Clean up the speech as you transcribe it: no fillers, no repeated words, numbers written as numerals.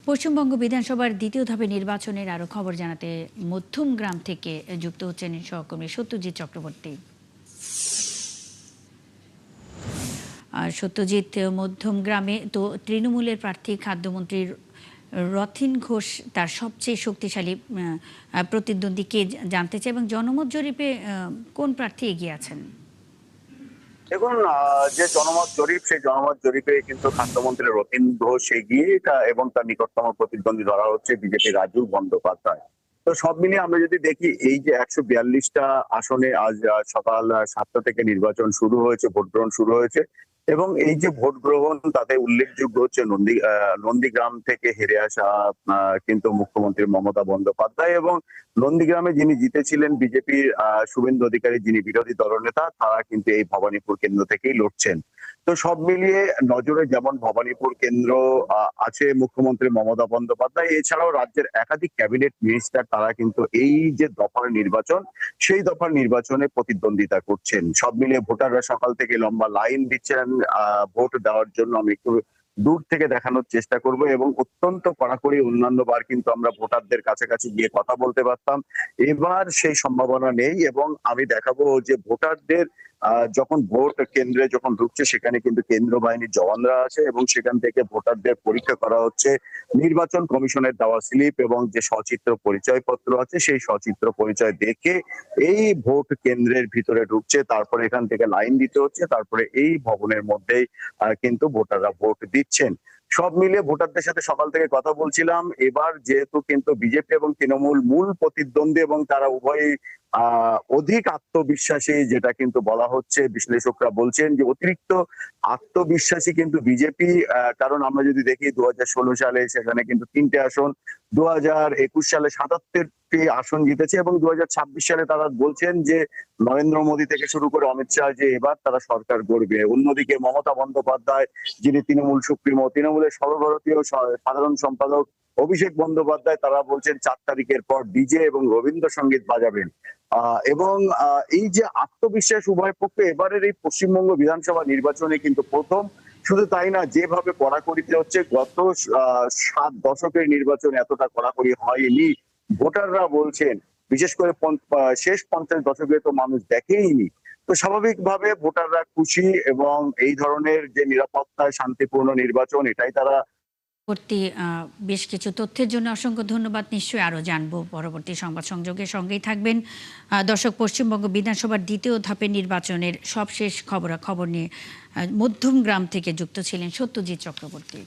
পশ্চিমবঙ্গ বিধানসভার দ্বিতীয় ধাপে নির্বাচনের আরো খবর জানাতে মধ্যমগ্রাম থেকে যুক্ত হচ্ছেন সহকর্মী সত্যজিৎ চক্রবর্তী। আর সত্যজিৎ, মধ্যমগ্রামে তো তৃণমূলের প্রার্থী খাদ্যমন্ত্রী রথিন ঘোষ তার সবচেয়ে শক্তিশালী প্রতিদ্বন্দ্বীকে জানতে চাই, এবং জনমত জরিপে কোন প্রার্থী এগিয়ে আছেন? দেখুন, যে জনমত জরিপ, সেই জনমত জরিপে কিন্তু খাদ্যমন্ত্রী রতিন ঘোষ এগিয়ে এবং তার নিকটতম প্রতিদ্বন্দ্বী ধরা হচ্ছে বিজেপি রাজু বন্দ্যোপাধ্যায়। তো সব মিলিয়ে আমরা যদি দেখি, এই যে 142টা আসনে আজ সকাল 7টা থেকে নির্বাচন শুরু হয়েছে, ভোট গ্রহণ শুরু হয়েছে। এবং এই যে ভোট গ্রহণ, তাতে উল্লেখযোগ্য হচ্ছে নন্দীগ্রাম থেকে হেরে আসা কিন্তু মুখ্যমন্ত্রী মমতা বন্দ্যোপাধ্যায়, এবং নন্দীগ্রামে যিনি জিতেছিলেন বিজেপির শুভেন্দু অধিকারী, যিনি বিরোধী দলনেতা, তারা কিন্তু এই ভবানীপুর কেন্দ্র থেকেই লড়ছেন। তো সব মিলিয়ে নজরে যেমন ভবানীপুর কেন্দ্র আছে মুখ্যমন্ত্রী মমতা বন্দ্যোপাধ্যায়, এছাড়াও রাজ্যের একাধিক ক্যাবিনেট মিনিস্টার, তারা কিন্তু এই যে দফার নির্বাচন, সেই দফার নির্বাচনে প্রতিদ্বন্দ্বিতা করছেন। সব মিলিয়ে ভোটাররা সকাল থেকে লম্বা লাইন দিচ্ছেন ভোট দেওয়ার জন্য। আমি একটু দূর থেকে দেখানোর চেষ্টা করব, এবং অত্যন্ত কড়াকড়ি। অন্যান্য বার কিন্তু আমরা ভোটারদের কাছাকাছি গিয়ে কথা বলতে পারতাম, এবার সেই সম্ভাবনা নেই। এবং আমি দেখাবো যে ভোটারদের যখন ভোট কেন্দ্রে যখন ঢুকছে, সেখানে কিন্তু কেন্দ্র বাহিনীর জওয়ানরা আছে, এবং সেখান থেকে ভোটারদের পরীক্ষা করা হচ্ছে। নির্বাচন কমিশনের দেওয়া স্লিপ এবং যে সচিত্র পরিচয়পত্র আছে, সেই সচিত্র পরিচয় দেখে এই ভোট কেন্দ্রের ভিতরে ঢুকছে। তারপরে এখান থেকে লাইন দিতে হচ্ছে, তারপরে এই ভবনের মধ্যেই কিন্তু ভোটাররা ভোট দিচ্ছেন। সব মিলিয়ে ভোটারদের সাথে সকাল থেকে কথা বলছিলাম। এবার যেহেতু কিন্তু বিজেপি এবং তৃণমূল মূল প্রতিদ্বন্দ্বী, এবং তারা উভয়ই অধিক আত্মবিশ্বাসী, যেটা কিন্তু বলা হচ্ছে, বিশ্লেষকরা বলছেন যে অতিরিক্ত আত্মবিশ্বাসী কিন্তু বিজেপি। কারণ আমরা যদি দেখি 2016 সালে সেখানে কিন্তু 3টে আসন, 2021 সালে 77টি আসন জিতেছে, এবং 2026 সালে তারা বলছেন যে নরেন্দ্র মোদী থেকে শুরু করে অমিত শাহ যে এবার তারা সরকার গড়বে। অন্যদিকে মমতা বন্দ্যোপাধ্যায়, যিনি তৃণমূল সুপ্রিমো, তৃণমূলের সর্বভারতীয় সাধারণ সম্পাদক অভিষেক বন্দ্যোপাধ্যায়, তারা বলছেন 4 তারিখের পর ডিজে এবং রবীন্দ্রসঙ্গীত বাজাবেন। এবং এই যে আত্মবিশ্বাস উভয় পক্ষে, এবারের এই পশ্চিমবঙ্গ বিধানসভা নির্বাচনে কিন্তু প্রথম। শুধু তাই না, যেভাবে কড়াকড়িতে হচ্ছে, গত 7 দশকের নির্বাচন এতটা কড়াকড়ি হয়নি। ভোটাররা বলছেন, বিশেষ করে শেষ 50 দশকে তো মানুষ দেখেইনি। তো স্বাভাবিকভাবে ভোটাররা খুশি, এবং এই ধরনের যে নিরাপত্তায় শান্তিপূর্ণ নির্বাচন, এটাই তারা। পরবর্তী বেশ কিছু তথ্যের জন্য অসংখ্য ধন্যবাদ। নিশ্চয়ই আরও জানবো পরবর্তী সংবাদ সংযোগের সঙ্গেই থাকবেন। দর্শক, পশ্চিমবঙ্গ বিধানসভার দ্বিতীয় ধাপের নির্বাচনের সবশেষ খবরাখবর নিয়ে মধ্যমগ্রাম থেকে যুক্ত ছিলেন সত্যজিৎ চক্রবর্তী।